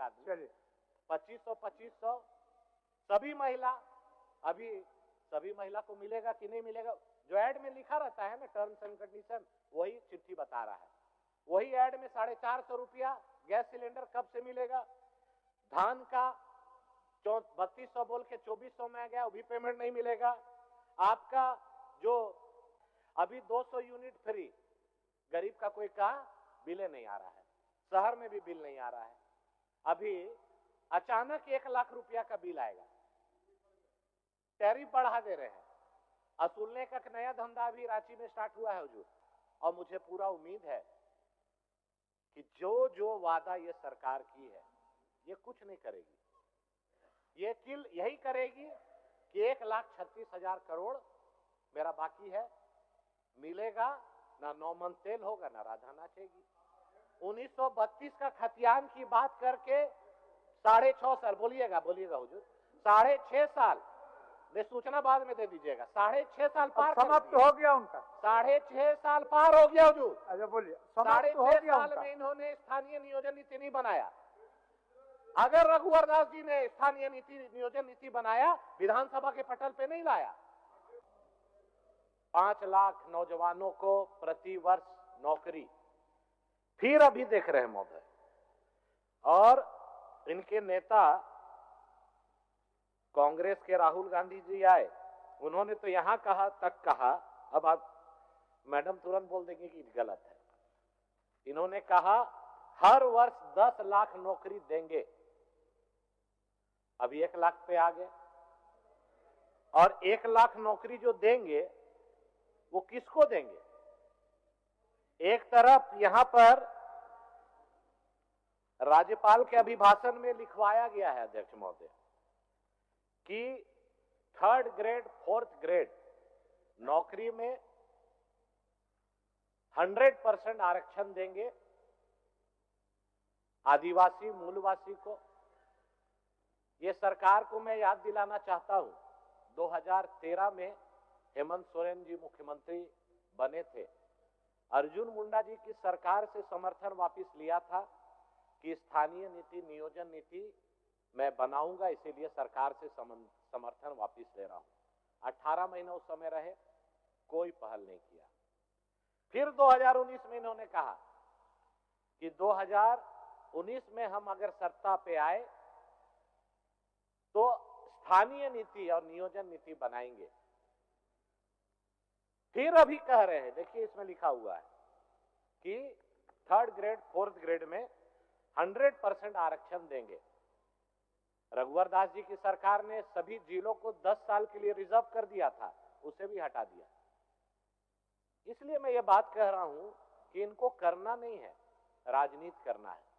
आदमी। चलिए 2500 सभी महिला, अभी सभी महिला को मिलेगा कि नहीं मिलेगा? जो ऐड में लिखा रहता है ना टर्म्स एंड कंडीशन, वही चिट्ठी बता रहा है। वही ऐड में 450 रुपया गैस सिलेंडर कब से मिलेगा? धान का 3200 बोल के 2400 में आ गया, वो भी पेमेंट नहीं मिलेगा। आपका जो अभी 200 यूनिट फ्री, गरीब का कोई का बिल नहीं आ रहा है, शहर में भी बिल नहीं आ रहा है। अभी अचानक 1 लाख रुपया का बिल आएगा, टैरिफ बढ़ा दे रहे हैं। असूलने का नया धंधा भी रांची में स्टार्ट हुआ है हुजूर, और मुझे पूरा उम्मीद है कि जो जो वादा ये सरकार की है ये कुछ नहीं करेगी। ये किल यही करेगी कि 1,36,000 करोड़ मेरा बाकी है, मिलेगा ना, 9 मन तेल होगा ना, राधा नाचेगी। 1932 का खतियान की बात करके 6.5 साल, बोलिएगा हुजूर, 6.5 साल, मैं सूचना बाद में दे दीजिएगा, 6.5 साल पार समाप्त हो गया उनका, 6.5 साल पार हो गया हुजूर। अच्छा बोलिए, समाप्त हो गया 6.5 साल में इन्होंने स्थानीय नियोजन नीति नहीं बनाया। अगर रघुवर दास जी ने स्थानीय नियोजन नीति बनाया, विधानसभा के पटल पे नहीं लाया। 5 लाख नौजवानों को प्रति वर्ष नौकरी, फिर अभी देख रहे हैं महोदय। और इनके नेता कांग्रेस के राहुल गांधी जी आए, उन्होंने तो यहां कहा तक कहा, अब आप मैडम तुरंत बोल देंगे कि गलत है। इन्होंने कहा हर वर्ष 10 लाख नौकरी देंगे, अभी 1 लाख पे आ गए। और 1 लाख नौकरी जो देंगे वो किसको देंगे? एक तरफ यहां पर राज्यपाल के अभिभाषण में लिखवाया गया है अध्यक्ष महोदय कि 3rd ग्रेड 4th ग्रेड नौकरी में 100% आरक्षण देंगे आदिवासी मूलवासी को। ये सरकार को मैं याद दिलाना चाहता हूं, 2013 में हेमंत सोरेन जी मुख्यमंत्री बने थे। अर्जुन मुंडा जी की सरकार से समर्थन वापस लिया था कि स्थानीय नीति नियोजन नीति मैं बनाऊंगा, इसीलिए सरकार से समर्थन वापस ले रहा हूं। 18 महीना उस समय रहे, कोई पहल नहीं किया। फिर 2019 में इन्होंने कहा कि 2019 में हम अगर सत्ता पे आए तो स्थानीय नीति और नियोजन नीति बनाएंगे। फिर अभी कह रहे हैं, देखिए इसमें लिखा हुआ है कि 3rd ग्रेड 4th ग्रेड में 100% आरक्षण देंगे। रघुवर दास जी की सरकार ने सभी जिलों को 10 साल के लिए रिजर्व कर दिया था, उसे भी हटा दिया। इसलिए मैं ये बात कह रहा हूं कि इनको करना नहीं है, राजनीति करना है।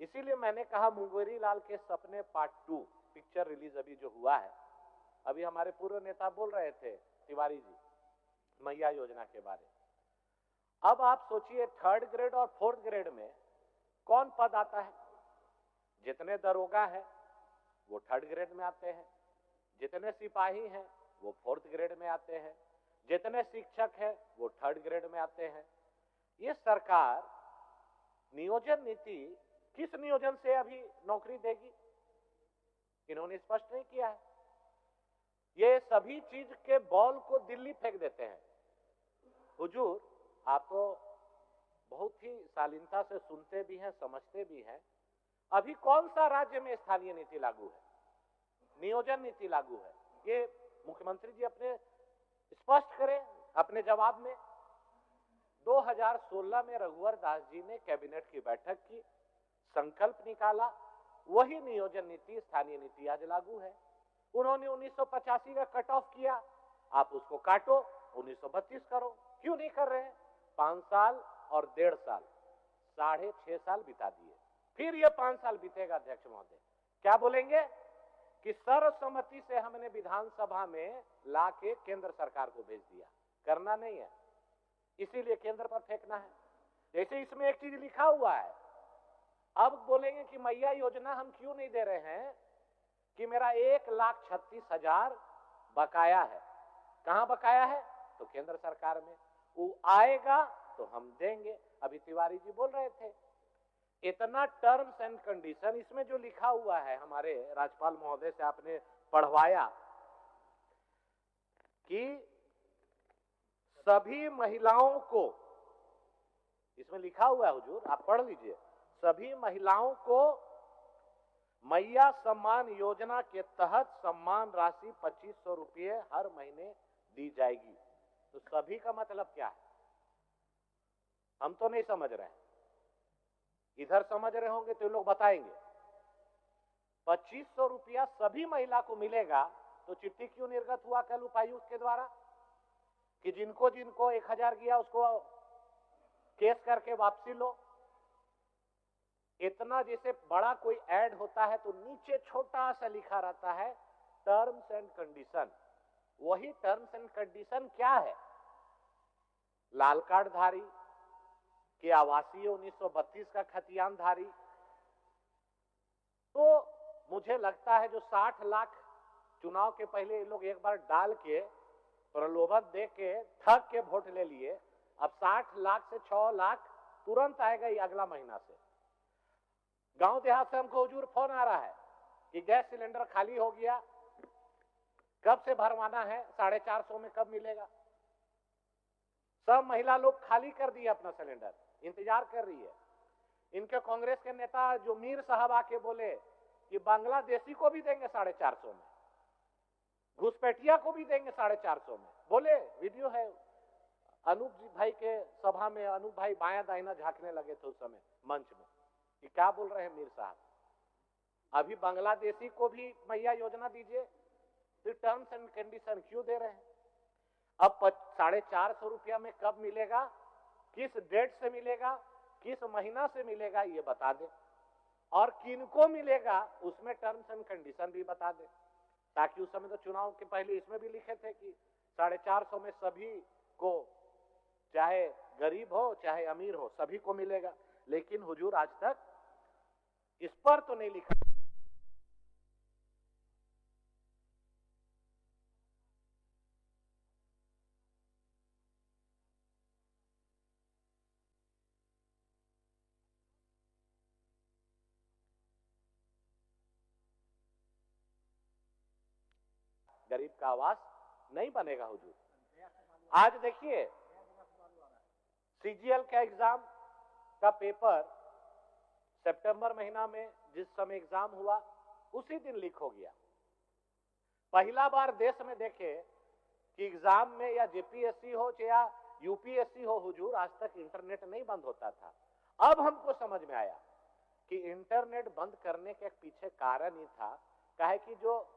इसीलिए मैंने कहा मुंगेरी लाल के सपने पार्ट 2 पिक्चर रिलीज अभी जो हुआ है, अभी हमारे पूर्व नेता बोल रहे थे तिवारी जी मैया योजना के बारे। अब आप सोचिए 3rd ग्रेड और 4th ग्रेड में कौन पद आता है? जितने दरोगा हैं वो 3rd ग्रेड में आते हैं, जितने सिपाही हैं वो 4th ग्रेड में आते हैं, जितने शिक्षक हैं वो 3rd ग्रेड में आते हैं। ये सरकार नियोजन नीति किस नियोजन से अभी नौकरी देगी, इन्होंने स्पष्ट नहीं किया है। ये सभी चीज के बॉल को दिल्ली फेंक देते हैं। हुजूर, आप तो बहुत ही शालीनता से सुनते भी हैं, समझते भी हैं। अभी कौन सा राज्य में स्थानीय नीति लागू है, नियोजन नीति लागू है? ये मुख्यमंत्री जी अपने स्पष्ट करें अपने जवाब में। 2016 में रघुवर दास जी ने कैबिनेट की बैठक की, संकल्प निकाला, वही नियोजन नीति स्थानीय नीति आज लागू है। उन्होंने 1985 का कट ऑफ किया, आप उसको काटो, 1932 करो, क्यों नहीं कर रहे हैं? 5 साल और 1.5 साल, 6.5 साल बिता दिए। फिर ये 5 साल बीतेगा अध्यक्ष महोदय, क्या बोलेंगे कि सर्वसम्मति से हमने विधानसभा में लाके केंद्र सरकार को भेज दिया। करना नहीं है, इसीलिए केंद्र पर फेंकना है। जैसे इसमें एक चीज लिखा हुआ है, अब बोलेंगे कि मैया योजना हम क्यों नहीं दे रहे हैं कि मेरा 1,36,000 बकाया है। कहां बकाया है? तो केंद्र सरकार में। वो आएगा तो हम देंगे। अभी तिवारी जी बोल रहे थे इतना टर्म्स एंड कंडीशन इसमें जो लिखा हुआ है, हमारे राज्यपाल महोदय से आपने पढ़वाया कि सभी महिलाओं को, इसमें लिखा हुआ है हुजूर, आप पढ़ लीजिए, सभी महिलाओं को मैया सम्मान योजना के तहत सम्मान राशि 2500 रुपये हर महीने दी जाएगी। तो सभी का मतलब क्या है, हम तो नहीं समझ रहे हैं, इधर समझ रहे होंगे तो लोग बताएंगे। 2500 रुपया सभी महिला को मिलेगा तो चिट्ठी क्यों निर्गत हुआ कल उपायुक्त के द्वारा कि जिनको जिनको 1000 गया उसको केस करके वापसी लो। इतना जैसे बड़ा कोई ऐड होता है तो नीचे छोटा सा लिखा रहता है टर्म्स एंड कंडीशन। वही टर्म्स एंड कंडीशन क्या है, लाल कार्ड धारी के आवासीय 1932 का खतियान धारी, तो मुझे लगता है जो 60 लाख चुनाव के पहले ये लोग एक बार डाल के प्रलोभन दे के ठग के वोट ले लिए, अब 60 लाख से 6 लाख तुरंत आएगा ये अगला महीना से। गांव देहात से हमको हुजूर फोन आ रहा है कि गैस सिलेंडर खाली हो गया, कब से भरवाना है, 450 में कब मिलेगा। सब महिला लोग खाली कर दिए अपना सिलेंडर, इंतजार कर रही है। इनके कांग्रेस के नेता जो मीर साहब आके बोले कि बांग्लादेशी को भी देंगे 450 में, घुसपैठिया को भी देंगे 450 में, बोले वीडियो है। अनूप जी भाई के सभा में अनूप भाई बाया दाहिना झांकने लगे थे उस समय मंच में कि क्या बोल रहे हैं मीर साहब, अभी बांग्लादेशी को भी मैया योजना दीजिए, फिर टर्म्स एंड कंडीशन क्यों दे रहे हैं। अब 450 रुपया में कब मिलेगा, किस डेट से मिलेगा, किस महीना से मिलेगा ये बता दे, और किनको मिलेगा उसमें टर्म्स एंड कंडीशन भी बता दे, ताकि उस समय तो चुनाव के पहले इसमें भी लिखे थे कि 450 में सभी को, चाहे गरीब हो चाहे अमीर हो, सभी को मिलेगा। लेकिन हुजूर आज तक इस पर तो नहीं लिखा। गरीब का आवास नहीं बनेगा हुजूर। आज देखिए सीजीएल का एग्जाम का पेपर सितंबर महीना में जिस समय एग्जाम हुआ उसी दिन लीक हो गया। पहला बार देश में देखे कि एग्जाम में या जेपीएससी हो या यूपीएससी हो हुजूर, आज तक इंटरनेट नहीं बंद होता था। अब हमको समझ में आया कि इंटरनेट बंद करने के पीछे कारण ही था, काहे कि जो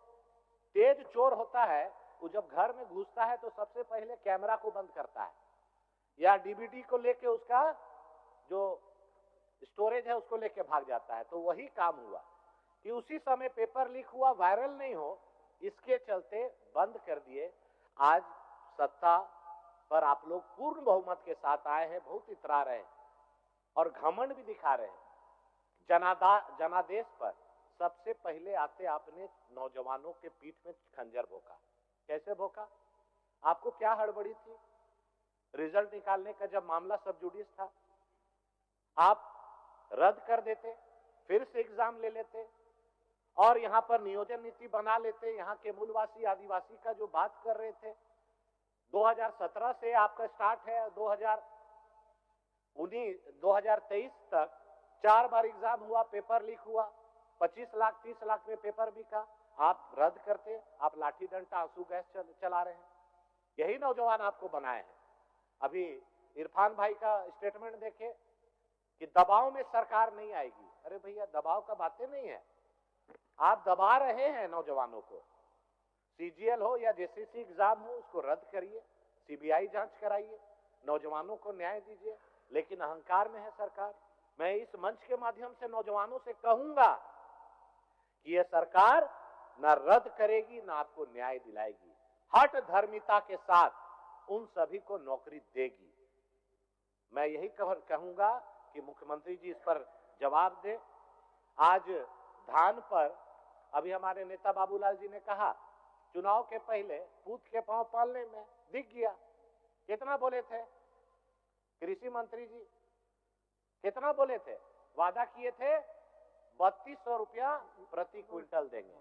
तेज चोर होता है वो जब घर में घुसता है तो सबसे पहले कैमरा को बंद करता है या डीवीडी को लेके उसका जो स्टोरेज है उसको लेके भाग जाता है। तो वही काम हुआ कि उसी समय पेपर लीक हुआ, वायरल नहीं हो, इसके चलते बंद कर दिए। आज सत्ता पर आप लोग पूर्ण बहुमत के साथ आए हैं, बहुत इतरा रहे हैं और घमंड भी दिखा रहे हैं। जनादेश पर सबसे पहले आते आपने नौजवानों के पीठ में खंजर भोंका। कैसे भोंका, आपको क्या हड़बड़ी थी? रिजल्ट निकालने का जब मामला सब जुडिस था, आप रद्द कर देते, फिर से एग्जाम ले लेते और यहां पर नियोजन नीति बना लेते। यहां के मूलवासी आदिवासी का जो बात कर रहे थे, 2017 से आपका स्टार्ट है, 2023 तक 4 बार एग्जाम हुआ, पेपर लीक हुआ, 25 लाख 30 लाख में पेपर बिका, आप रद्द करते, आप लाठी डंडा आंसू गैस चला रहे हैं। यही नौजवान आपको बनाए हैं। अभी इरफान भाई का स्टेटमेंट देखे कि दबाव में सरकार नहीं आएगी। अरे भैया, दबाव का बातें नहीं है, आप दबा रहे हैं नौजवानों को। सीजीएल हो या जेसीसी एग्जाम हो, उसको रद्द करिए, सीबीआई जांच कराइए, नौजवानों को न्याय दीजिए। लेकिन अहंकार में है सरकार। मैं इस मंच के माध्यम से नौजवानों से कहूंगा कि यह सरकार ना रद्द करेगी ना आपको न्याय दिलाएगी, हठ धर्मिता के साथ उन सभी को नौकरी देगी। मैं यही कहूंगा कि मुख्यमंत्री जी इस पर जवाब दे। आज धान पर अभी हमारे नेता बाबूलाल जी ने कहा, चुनाव के पहले पूत के पांव पालने में दिख गया। कितना बोले थे कृषि मंत्री जी, कितना बोले थे वादा किए थे 3200 रुपया प्रति क्विंटल देंगे।